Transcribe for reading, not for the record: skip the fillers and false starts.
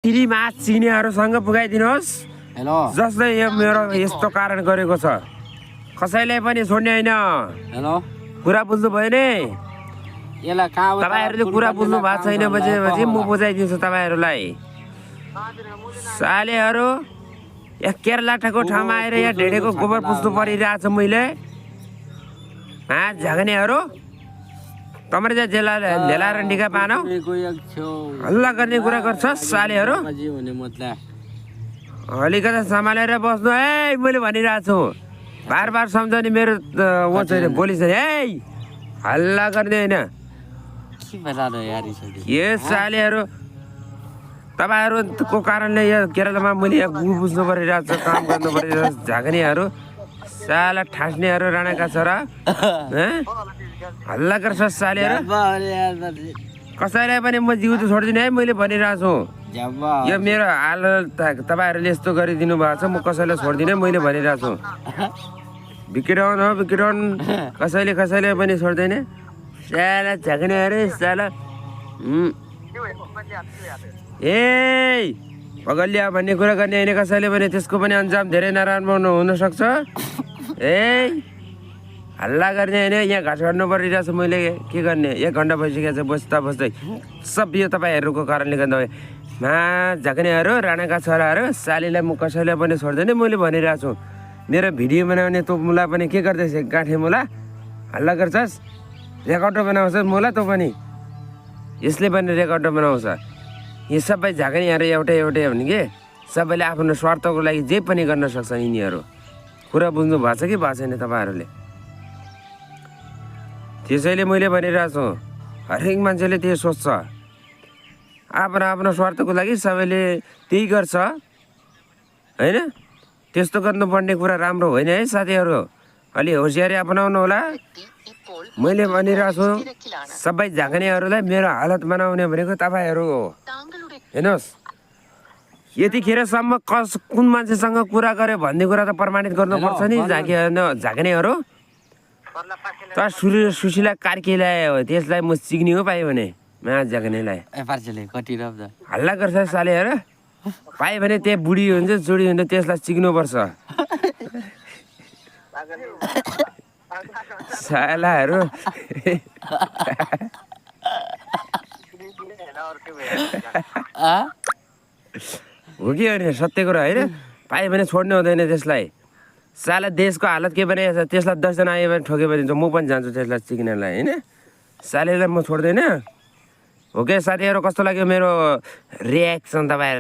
फ्रीमा चिनेहरूसँग पुगाइदिनुहोस्। हेलो जसले यो मेरो यस्तो कारण गरेको छ। कसैले पनि छोड्ने होइन। हेलो कुरा बुझ्नु भयो नि? यसलाई कहाँ तपाईहरुले कुरा बुझ्नु भएको छैन भनेपछि म बुझाइदिन्छु तपाईहरुलाई। सालेहरु या केरलाटाको ठाउँमा आएर यहाँ ढेडेको गोबर पुस्नु परिरहेछ मैले। झगनेहरु तमरे जा झेला रन्डीका पानो हल्ला गर्ने कुरा गर्छ सालेहरु। अलिकति सम्हालेर बस्नु है मैले भनिरहेको छु। बार सम्झाउने मेरो वो छैन बोली छैन है। हल्ला गर्ने होइन के सालेहरु। तपाईहरुको कारणले यो केरलामा मैले यहाँ गुरु बुझ्नु परिरहेको छ, काम गर्नु परिरहेको छ। झागनेहरु साला ठास्नेहरु राणाका छोरा हल्ला गर्छ सालेहरु। कसैलाई पनि म जिउ त छोड्दिनँ है मैले भनिरहेको छु। यो मेरो हाल तपाईहरुले यस्तो गरिदिनु भएको छ, म कसैलाई छोड्दिनँ मैले भनिरहेको छु। बिकिरन हो बिकिरन, कसैले पनि छोड्दैन। साला झगनेहरु साला ए पगलिया भन्ने कुरा गर्ने होइन कसैले पनि। त्यसको पनि अन्जाम धेरै नराम्रो हुन सक्छ। ए हल्ला गर्ने होइन, यहाँ घाँस काट्नु परिरहेको छ मैले। के गर्ने 1 घन्टा भइसकेको छ बस्दै सब यो तपाईहरुको कारणले गर्दा झगनेहरु राणाका छोराहरु सालीलाई म कसैलाई पनि छोड्दैन मैले भनिरहेको छु। मेरो भिडियो बनाउने तँ मुला पनि के गर्दैछ गाँठे मुला? हल्ला गर्छस्, रेकर्डर बनाउँछस् मुला तँ पनि। यसले पनि रेकर्डर बनाउँछ। यी सबै झागनेहरु एउटै भने के सबैले आफ्नो स्वार्थको लागि जे पनि गर्न सक्छन् यिनीहरू। कुरा बुझ्नु भएको छ कि भएको छैन तपाईहरुले? त्यसैले मैले भनिरहेको छु हरेक मान्छेले त्यही सोच्छ। आफ्नो स्वार्थको लागि सबैले त्यही गर्छ हैन। त्यस्तो गर्नुपर्ने कुरा राम्रो होइन है साथीहरु। अलि होसियारी अपनाउनु होला। मैले भनिरहेको छु सबै झागनेहरुलाई मेरो हालत बनाउने भनेको तपाईहरु हो। हेर्नुहोस् यतिखेरसम्म कुन मान्छेसँग कुरा गर्यो भन्ने कुरा त प्रमाणित गर्नुपर्छ नि झागनेहरु। त सुशीला कार्कीलाई हो त्यसलाई म चिग्ने हो पाएँ भने झागनेलाई। हल्ला गर्छ सालेहरु। पाएँ भने त्यही बुढी हुन्छ चुडी हुन्छ त्यसलाई चिग्नुपर्छ। सालाहरु हो कि होइन सत्य कुरा होइन। पाएँ भने छोड्नु हुँदैन त्यसलाई। साला देशको हालत के भने त्यसलाई 10 जना आयो भने ठोक्यो भने म पनि जान्छु त्यसलाई चिक्नलाई होइन। सालेलाई म छोड्दैन। ओके साथीहरु कस्तो लाग्यो मेरो रियाक्सन तपाईहरु?